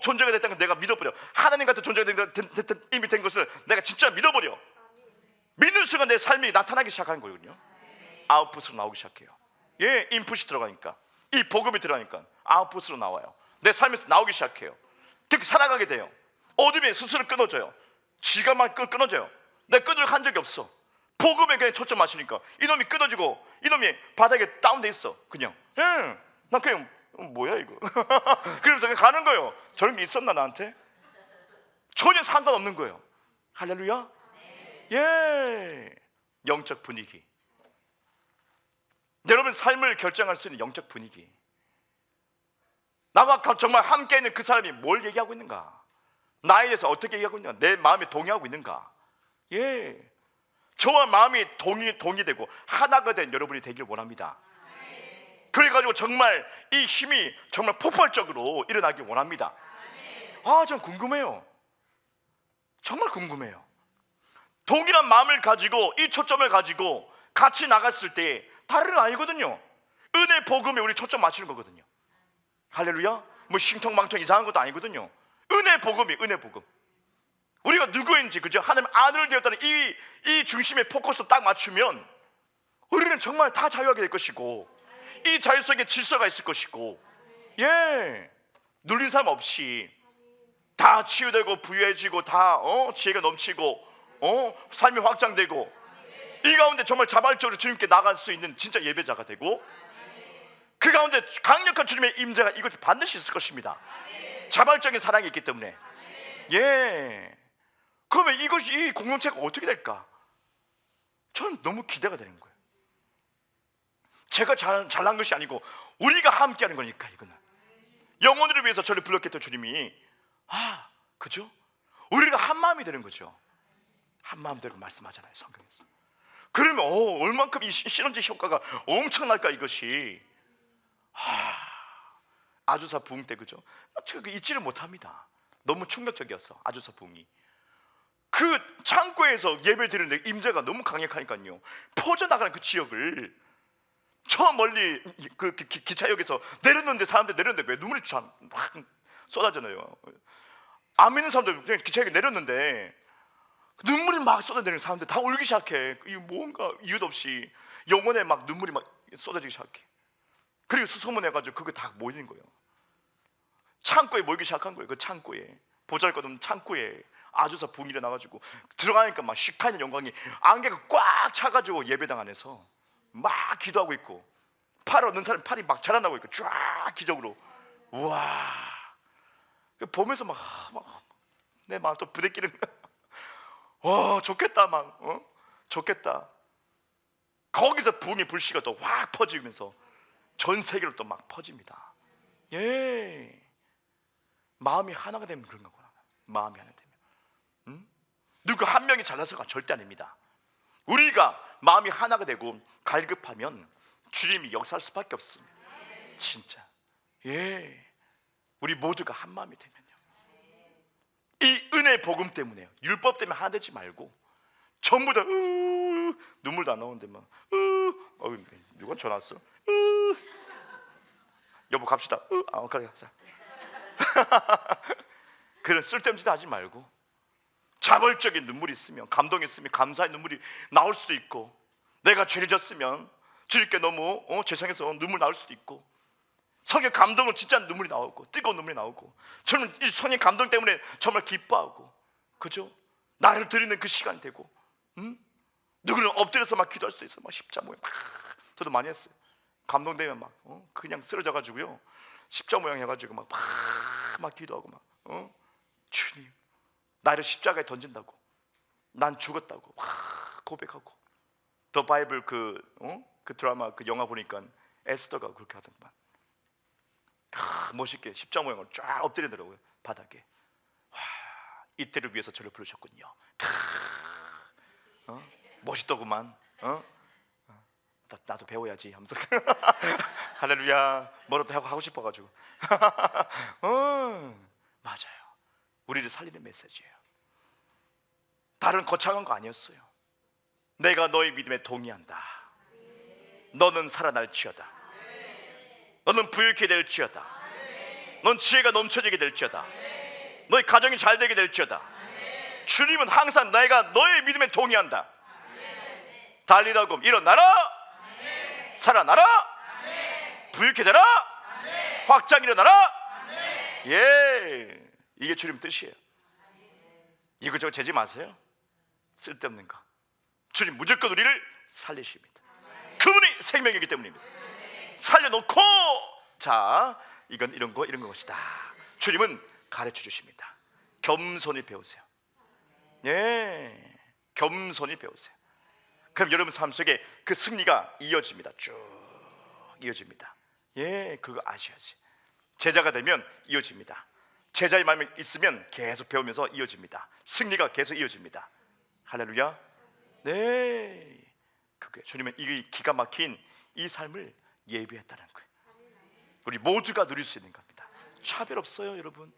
존재가 됐다는 걸 내가 믿어버려. 하나님 같은 존재가 이미 된 것을 내가 진짜 믿어버려. 믿는 순간 내 삶이 나타나기 시작하는 거거든요. 아웃풋으로 나오기 시작해요. 예, 인풋이 들어가니까, 이 복음이 들어가니까 아웃풋으로 나와요. 내 삶에서 나오기 시작해요. 그렇게 살아가게 돼요. 어둠이 스스로 끊어져요. 지가 막 끊어져요. 내가 끊으려 한 적이 없어. 복음에 그냥 초점 맞추니까 이놈이 끊어지고 이놈이 바닥에 다운돼 있어. 그냥 난 그냥 뭐야 이거 그러면서 그냥 가는 거예요. 저런 게 있었나 나한테? 전혀 상관없는 거예요. 할렐루야. 예, 영적 분위기. 여러분 삶을 결정할 수 있는 영적 분위기. 나와 정말 함께 있는 그 사람이 뭘 얘기하고 있는가, 나에 대해서 어떻게 얘기하고 있는가, 내 마음에 동의하고 있는가. 예, 저와 마음이 동의되고 하나가 된 여러분이 되길 원합니다. 그래가지고 정말 이 힘이 정말 폭발적으로 일어나길 원합니다. 아, 전 궁금해요. 정말 궁금해요. 동일한 마음을 가지고 이 초점을 가지고 같이 나갔을 때 다른 걸 알거든요. 은혜 복음에 우리 초점 맞추는 거거든요. 할렐루야. 뭐 싱통망통 이상한 것도 아니거든요. 은혜 복음이 은혜 복음. 우리가 누구인지, 그죠? 하나님 아들 되었다는 이 중심에 포커스 딱 맞추면 우리는 정말 다 자유하게 될 것이고, 이 자유 속에 질서가 있을 것이고, 예, 눌린 사람 없이 다 치유되고 부유해지고 다 지혜가 넘치고 삶이 확장되고, 이 가운데 정말 자발적으로 주님께 나갈 수 있는 진짜 예배자가 되고, 그 가운데 강력한 주님의 임재가 이것이 반드시 있을 것입니다. 자발적인 사랑이 있기 때문에. 예. 그러면 이것이, 이 공동체가 어떻게 될까? 저는 너무 기대가 되는 거예요. 제가 잘난 것이 아니고 우리가 함께하는 거니까. 이거는 영혼을 위해서 저를 불렀겠던 주님이, 그죠? 우리가 한 마음이 되는 거죠. 한 마음 되고 말씀하잖아요, 성경에서. 그러면 얼만큼 이 시너지 효과가 엄청날까 이것이. 아주사 부흥 때, 그죠? 제가 잊지를 못합니다. 너무 충격적이었어, 아주사 부흥이. 그 창고에서 예배 드리는데 임재가 너무 강력하니까요, 퍼져나가는 그 지역을, 저 멀리 그 기차역에서 내렸는데, 사람들 내렸는데 왜 눈물이 확 쏟아져요. 안 믿는 사람들 그냥 기차역에 내렸는데 눈물이 막 쏟아내리는 사람들 다 울기 시작해. 뭔가 이유도 없이 영혼에 막 눈물이 막 쏟아지기 시작해. 그리고 수소문해가지고 그거 다 모이는 거예요. 창고에 모이기 시작한 거예요. 그 창고에, 보잘것없는 창고에 아주사 부흥이 일어나가지고 들어가니까 막 시카는 영광이 안개가 꽉 차가지고 예배당 안에서 막 기도하고 있고, 팔 얻는 사람이 팔이 막 자라나고 있고 쫙 기적으로. 우와, 보면서 막 내 마음 또 부대끼는 와, 좋겠다. 막 좋겠다. 거기서 부흥의 불씨가 또 확 퍼지면서 전 세계로 또 막 퍼집니다. 예, 마음이 하나가 되면 그런 거구나. 마음이 하나 되면. 누구 한 명이 잘나서가 절대 아닙니다. 우리가 마음이 하나가 되고 갈급하면 주님이 역사할 수밖에 없습니다. 진짜. 예, 우리 모두가 한 마음이 되면요, 이 은혜 복음 때문에요, 율법 때문에 하나 되지 말고 전부 다 눈물도 안 나오는데 막 누가 전화 왔어? 여보 갑시다. 그래 가자. 그런 쓸데없는 짓 하지 말고 자발적인 눈물이 있으면, 감동이 있으면 감사의 눈물이 나올 수도 있고, 내가 죄를 졌으면 주님께 너무 죄송해서 눈물 나올 수도 있고, 성령 감동을 진짜 눈물이 나오고, 뜨거운 눈물이 나오고, 저는 이 성령 감동 때문에 정말 기뻐하고, 그죠? 나를 드리는 그 시간이 되고, 누구는 엎드려서 막 기도할 수도 있어. 막 십자 모양 저도 많이 했어요. 감동되면 막 그냥 쓰러져 가지고요, 십자 모양 해가지고 막 기도하고 막 주님, 나를 십자가에 던진다고, 난 죽었다고 고백하고. 더 바이블 그 드라마, 그 영화 보니까 에스더가 그렇게 하더만. 멋있게 십자 모양을 쫙 엎드리더라고요, 바닥에. 이때를 위해서 저를 부르셨군요. 멋있더구만. 나도 배워야지 하면서 할렐루야, 뭐라도 하고 싶어가지고. 맞아요. 우리를 살리는 메시지예요. 다른 거창한 거 아니었어요. 내가 너의 믿음에 동의한다. 너는 살아날지어다. 너는 부유케 될지어다. 넌 지혜가 넘쳐지게 될지어다. 너의 가정이 잘 되게 될지어다. 주님은 항상 내가 너의 믿음에 동의한다. 달리다금 일어나라. 살아나라. 부유케 되라. 확장 일어나라. 예, 이게 주님 뜻이에요. 이것저것 재지 마세요. 쓸데없는 거. 주님 무조건 우리를 살리십니다. 그분이 생명이기 때문입니다. 살려놓고 자 이건 이런 것이다. 주님은 가르쳐 주십니다. 겸손히 배우세요. 예, 겸손히 배우세요. 그럼 여러분 삶 속에 그 승리가 이어집니다. 쭉 이어집니다. 예, 그거 아셔야지. 제자가 되면 이어집니다. 제자의 마음이 있으면 계속 배우면서 이어집니다. 승리가 계속 이어집니다. 할렐루야. 네, 그게 주님은 이 기가 막힌 이 삶을 예비했다는 거예요. 우리 모두가 누릴 수 있는 겁니다. 차별 없어요, 여러분.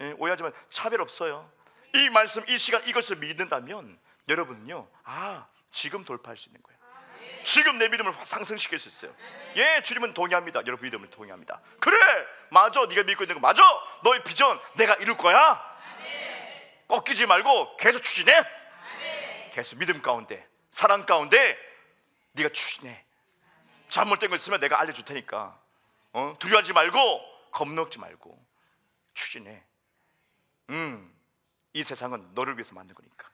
예, 오해하지 마세요. 차별 없어요. 이 말씀, 이 시간 이것을 믿는다면 여러분은요, 지금 돌파할 수 있는 거예요. 지금 내 믿음을 상승시킬 수 있어요. 예, 주님은 동의합니다. 여러분 믿음을 동의합니다. 그래, 맞아. 네가 믿고 있는 거 맞아. 너의 비전 내가 이룰 거야. 꺾이지 말고 계속 추진해. 계속 믿음 가운데, 사랑 가운데 네가 추진해. 잘못된 거 있으면 내가 알려줄 테니까 두려워하지 말고 겁먹지 말고 추진해. 이 세상은 너를 위해서 만든 거니까.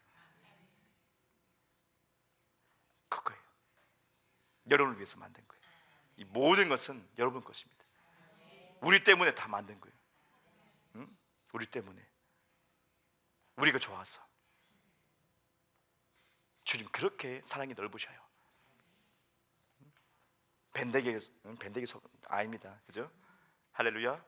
그거예요. 여러분을 위해서 만든 거예요. 이 모든 것은 여러분 것입니다. 우리 때문에 다 만든 거예요. 우리 때문에. 우리가 좋아서. 주님 그렇게 사랑이 넓으셔요. 밴데기 아닙니다. 그죠? 할렐루야.